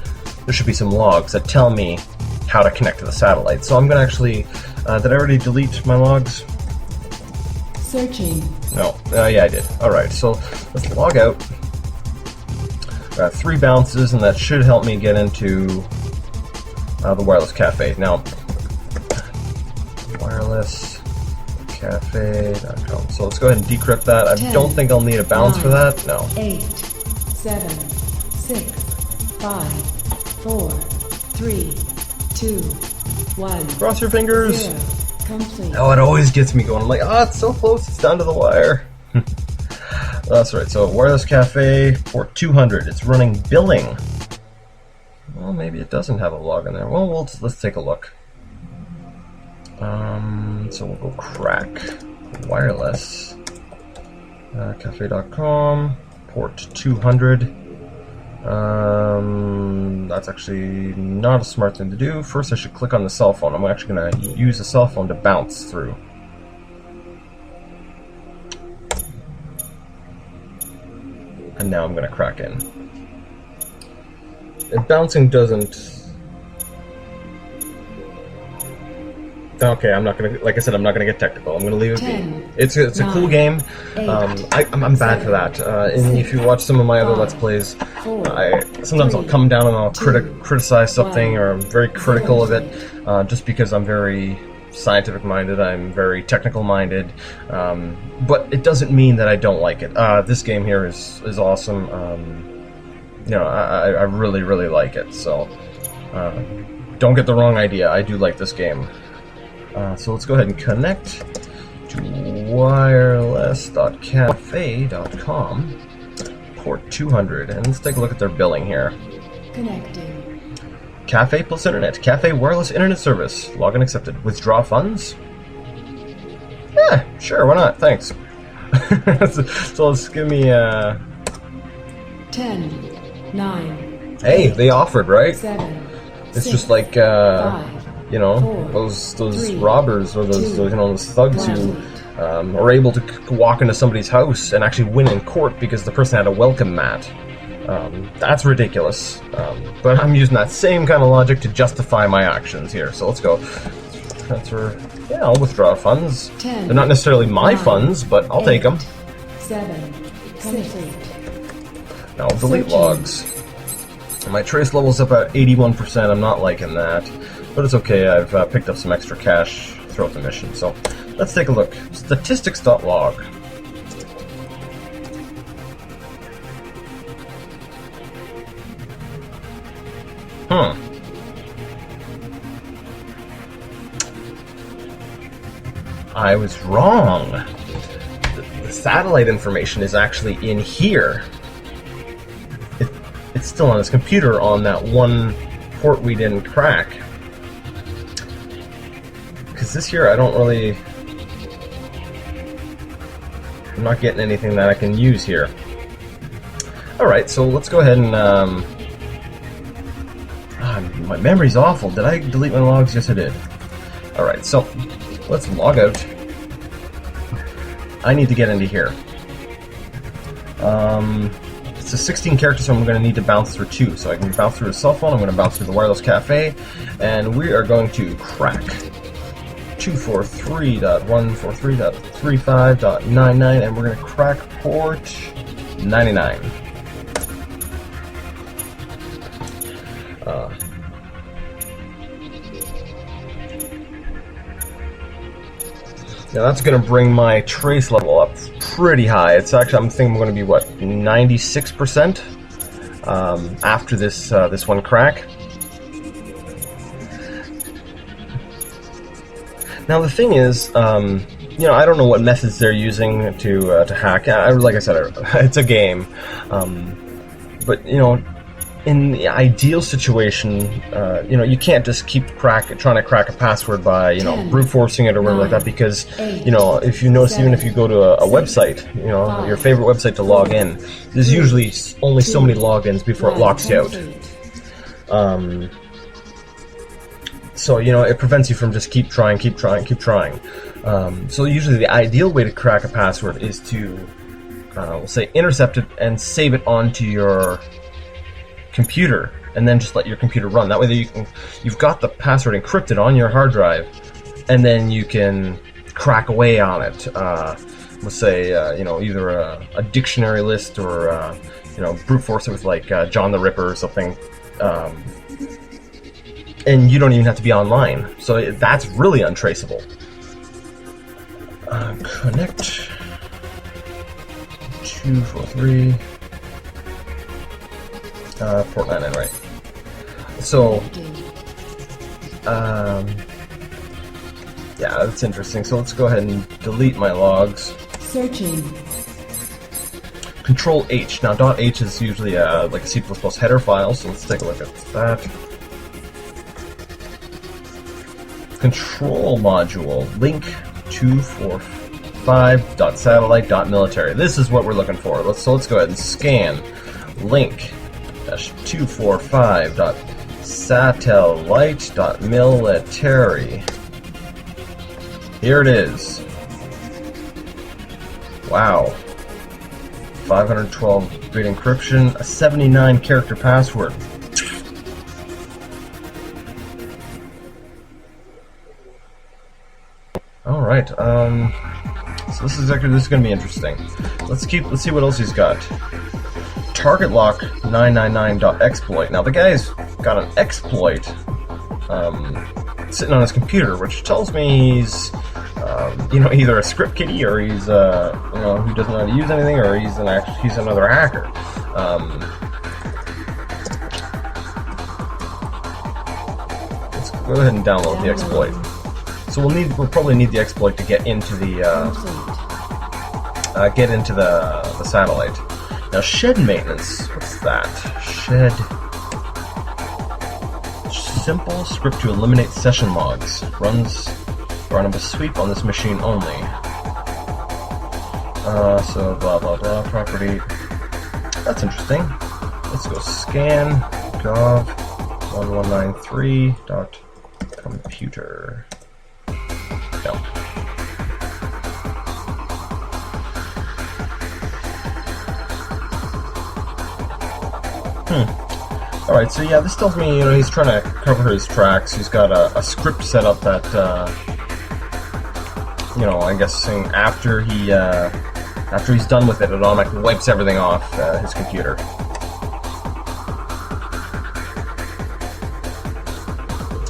there should be some logs that tell me how to connect to the satellite. So I'm going to actually... did I already delete my logs? Searching. No. Yeah, I did. Alright, so let's log out. 3 bounces, and that should help me get into the wireless cafe. Now, wirelesscafe.com. So let's go ahead and decrypt that. I don't think I'll need a bounce for that. No. 8, 7, 6, 5, 4, 3, 2, 1. Cross your fingers. 0. Complete. Oh, it always gets me going. I'm like, it's so close. It's down to the wire. That's right. So wireless cafe port 200. It's running billing. Well, maybe it doesn't have a log in there. Well, let's take a look. So we'll go crack wireless cafe.com port 200. That's actually not a smart thing to do. First, I should click on the cell phone. I'm actually going to use the cell phone to bounce through. And now I'm going to crack in. And bouncing doesn't... Okay, I'm not gonna. Like I said, I'm not gonna get technical. I'm gonna leave it be. It's a cool game. I'm bad for that. And if you watch some of my other Let's Plays, sometimes I'll come down and I'll criticize something, or I'm very critical of it, just because I'm very scientific minded. I'm very technical minded, but it doesn't mean that I don't like it. This game here is awesome. I really like it. So don't get the wrong idea. I do like this game. So let's go ahead and connect to wireless.cafe.com, port 200, and let's take a look at their billing here. Connecting. Cafe plus internet. Cafe wireless internet service. Login accepted. Withdraw funds? Yeah, sure, why not? Thanks. So let's give me 10, 9. Hey, they offered, right? 7. It's 6, just like 5. Those robbers, or those thugs who are able to walk into somebody's house and actually win in court because the person had a welcome mat. That's ridiculous. But I'm using that same kind of logic to justify my actions here. So let's go. Transfer. Yeah, I'll withdraw funds. 10, They're not necessarily my 9, funds, but I'll 8, take them. 7. Complete. Now I'll delete logs. My trace level's up at 81%. I'm not liking that. But it's okay, I've picked up some extra cash throughout the mission. So let's take a look. Statistics.log. I was wrong. The satellite information is actually in here. It's still on his computer on that one port we didn't crack. Because this here, I don't really... I'm not getting anything that I can use here. Alright, so let's go ahead and... my memory's awful. Did I delete my logs? Yes, I did. Alright, so let's log out. I need to get into here. It's a 16 characters, so I'm going to need to bounce through 2. So I can bounce through a cell phone, I'm going to bounce through the wireless cafe, and we are going to crack 243.143.35.99, and we're going to crack port 99. Now that's going to bring my trace level up pretty high. It's actually, I'm thinking I'm going to be, what, 96% after this this one crack. Now the thing is, you know, I don't know what methods they're using to hack. Like I said, it's a game, but you know, in the ideal situation, you know, you can't just keep trying to crack a password by, you know, brute forcing it or whatever like that, because, you know, if you notice, even if you go to a website, you know, your favorite website to log in, there's usually only so many logins before it locks you out. So, you know, it prevents you from just keep trying. So usually the ideal way to crack a password is to, we'll say, intercept it and save it onto your computer, and then just let your computer run. That way you've got the password encrypted on your hard drive, and then you can crack away on it. Let's say, you know, either a dictionary list or, you know, brute force it with like John the Ripper or something. And you don't even have to be online. So that's really untraceable. Connect 243. Port 99, right. So, yeah, that's interesting. So let's go ahead and delete my logs. Searching. Control H. Now, .h is usually like a C++ header file, so let's take a look at that. Control module, link 245.satellite.military. This is what we're looking for. Let's go ahead and scan link 245.satellite.military. Here it is. Wow. 512-bit encryption, a 79 character password. Alright, so this is going to be interesting. Let's see what else he's got. Target lock 999.exploit. Now the guy's got an exploit sitting on his computer, which tells me he's you know, either a script kiddie, or he's you know, who doesn't know how to use anything, or he's another hacker. Let's go ahead and download the exploit. So we'll probably need the exploit to get into the satellite. Now, shed maintenance. What's that? Shed. Simple script to eliminate session logs. Run a sweep on this machine only. So blah blah blah. Property. That's interesting. Let's go scan gov 1193.computer. No. Alright, so yeah, this tells me, you know, he's trying to cover his tracks. He's got a script set up that, you know, I guess after he's done with it, it automatically wipes everything off his computer.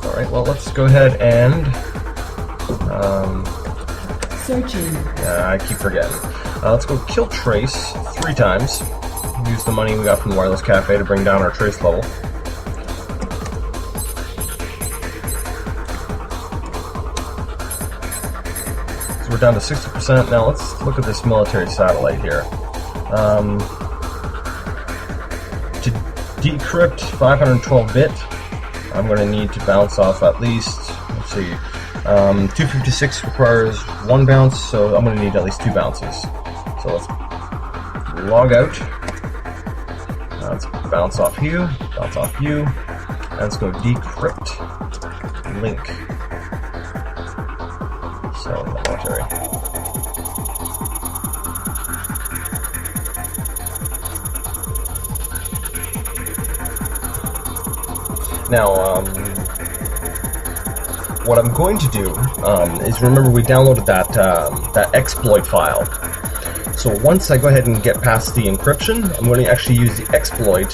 Alright, well, let's go ahead and... Searching. Yeah, I keep forgetting. Let's go kill trace 3 times. Use the money we got from the wireless cafe to bring down our trace level. we're down to 60%. Now let's look at this military satellite here. To decrypt 512-bit, I'm going to need to bounce off at least, let's see, 256 requires 1 bounce, so I'm going to need at least 2 bounces. So let's log out. Let's bounce off you, bounce off you, and let's go decrypt link. So military. Now, what I'm going to do is, remember we downloaded that exploit file. So once I go ahead and get past the encryption, I'm going to actually use the exploit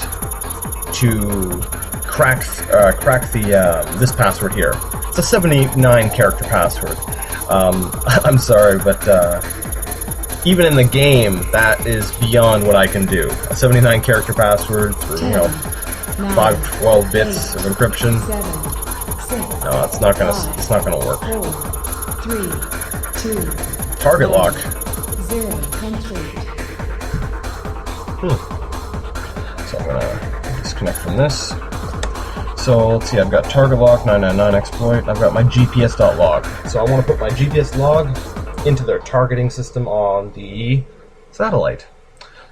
to crack the this password here. It's a 79 character password. I'm sorry, but even in the game, that is beyond what I can do. A 79 character password for 512 bits of encryption. 7, 6, No, it's not gonna work. 4, 3, 2, Target lock. 0 complete. So I'm gonna disconnect from this. So let's see, I've got target lock 999 exploit. I've got my GPS.log. So I want to put my GPS log into their targeting system on the satellite.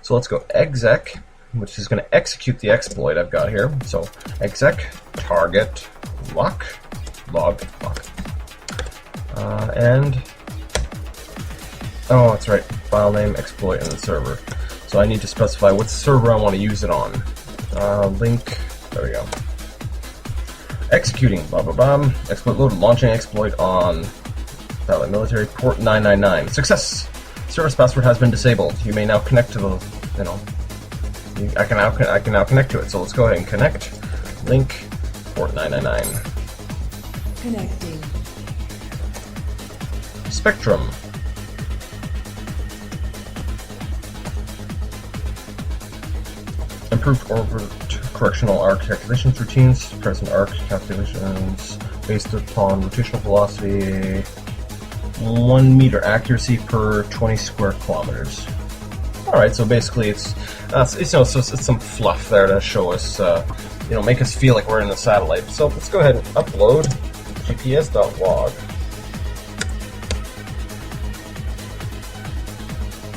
So let's go exec, which is going to execute the exploit I've got here. So exec target lock log lock. And oh, that's right, file name exploit and then server. So I need to specify what server I want to use it on. Link, there we go. Executing, blah blah blah. Exploit loaded, launching exploit on satellite military port 999. Success! Service password has been disabled. You may now connect to the, I can now connect to it. So let's go ahead and connect. Link port 999. Connecting. Spectrum. Improved orbit correctional arc calculations routines. Present arc calculations based upon rotational velocity. 1 meter accuracy per 20 square kilometers. Alright, so basically it's some fluff there to show us, make us feel like we're in the satellite. So let's go ahead and upload gps.log.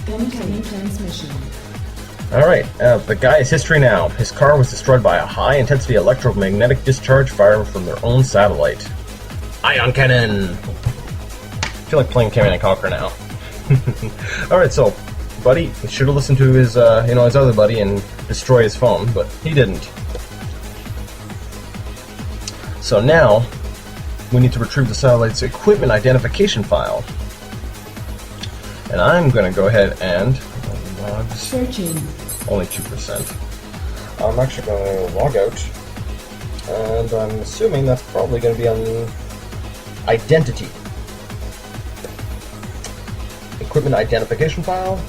Incoming transmission. Alright, the guy's history now. His car was destroyed by a high-intensity electromagnetic discharge fired from their own satellite. Ion cannon! I feel like playing Command and Conquer now. Alright, so, buddy, he should have listened to his, his other buddy and destroy his phone, but he didn't. So now, we need to retrieve the satellite's equipment identification file. And I'm going to go ahead and... Searching. Only 2%. I'm actually going to log out, and I'm assuming that's probably going to be on identity. Equipment identification file.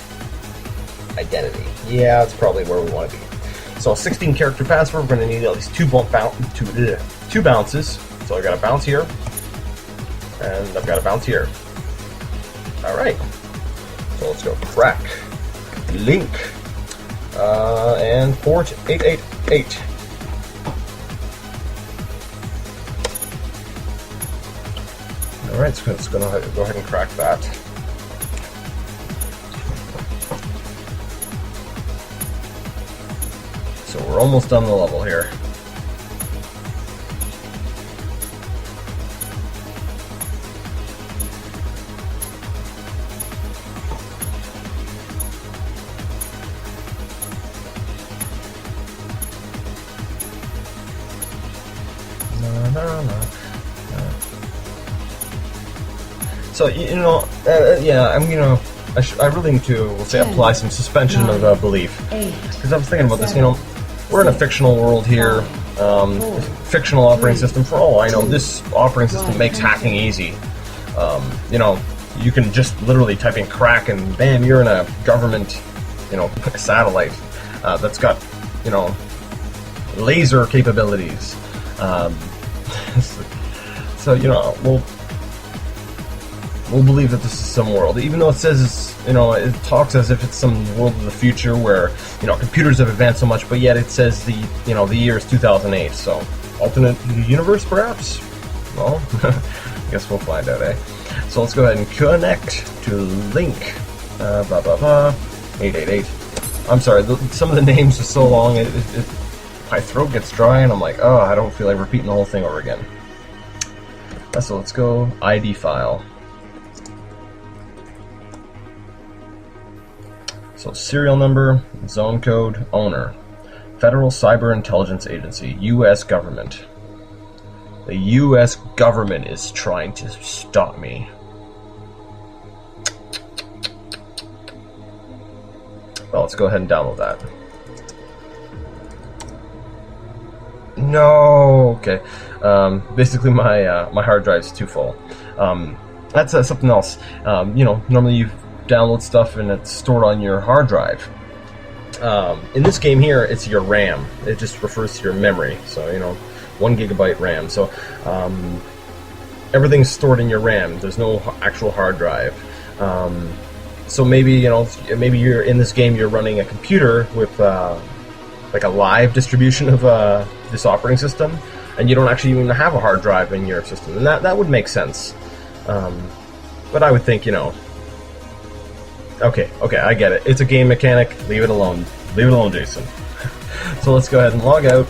Identity. Yeah, that's probably where we want to be. So, 16 character password. We're going to need at least two bounces. So I got a bounce here, and I've got a bounce here. All right. So let's go crack. Link and port 888. Alright, so it's going to go ahead and crack that. So we're almost done the level here. So I really need to, let's say, apply some suspension of belief, because I was thinking about this. We're in a fictional world here, fictional operating system. For all I know, this operating system makes hacking easy. You can just literally type in crack, and bam, you're in a government, satellite that's got, laser capabilities. So we'll believe that this is some world, even though it says it's, it talks as if it's some world of the future where computers have advanced so much, but yet it says the year is 2008. So alternate universe, perhaps. Well, I guess we'll find out, eh? So let's go ahead and connect to link. 888. I'm sorry, some of the names are so long, my throat gets dry, and I'm like, oh, I don't feel like repeating the whole thing over again. So let's go ID file. So serial number, zone code, owner, Federal Cyber Intelligence Agency, U.S. government. The U.S. government is trying to stop me. Well, let's go ahead and download that. No, okay. Basically, my hard drive's too full. That's something else. Normally you download stuff and it's stored on your hard drive. In this game here, it's your RAM. It just refers to your memory. So 1 gigabyte RAM. So everything's stored in your RAM. There's no actual hard drive. So maybe maybe you're in this game. You're running a computer with like a live distribution of this operating system, and you don't actually even have a hard drive in your system, and that would make sense. But I would think, okay, I get it. It's a game mechanic. Leave it alone. Leave it alone, Jason. So let's go ahead and log out.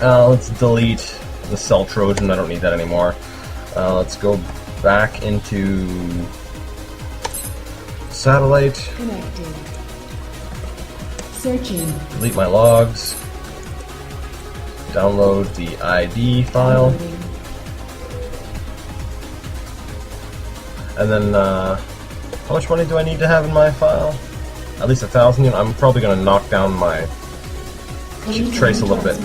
Let's delete the cell Trojan. I don't need that anymore. Let's go back into satellite. Connected. Searching. Delete my logs. Download the ID file. Downloading. And then, how much money do I need to have in my file? At least 1,000. I'm probably going to knock down my trace a little bit.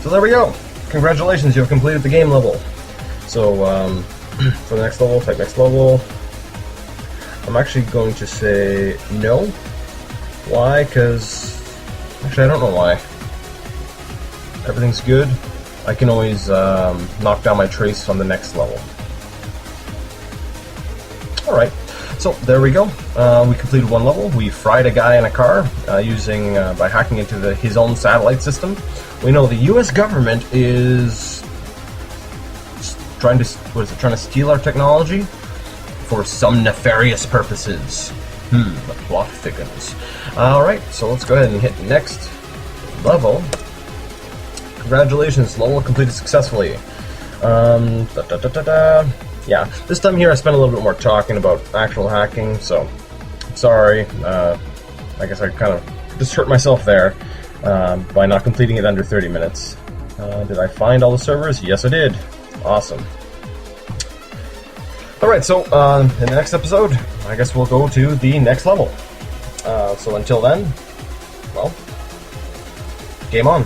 So there we go. Congratulations, you have completed the game level. So, for the next level, type next level. I'm actually going to say no. Why? Because, actually, I don't know why. Everything's good. I can always knock down my trace on the next level. Alright, so there we go. We completed one level. We fried a guy in a car using by hacking into his own satellite system. We know the U.S. government is trying to steal our technology for some nefarious purposes. The plot thickens. Alright, so let's go ahead and hit next level. Congratulations, level completed successfully. Yeah, this time here I spent a little bit more talking about actual hacking, so sorry. I guess I kind of just hurt myself there by not completing it under 30 minutes. Did I find all the servers? Yes, I did. Awesome. Alright, so in the next episode, I guess we'll go to the next level. So until then, well, game on.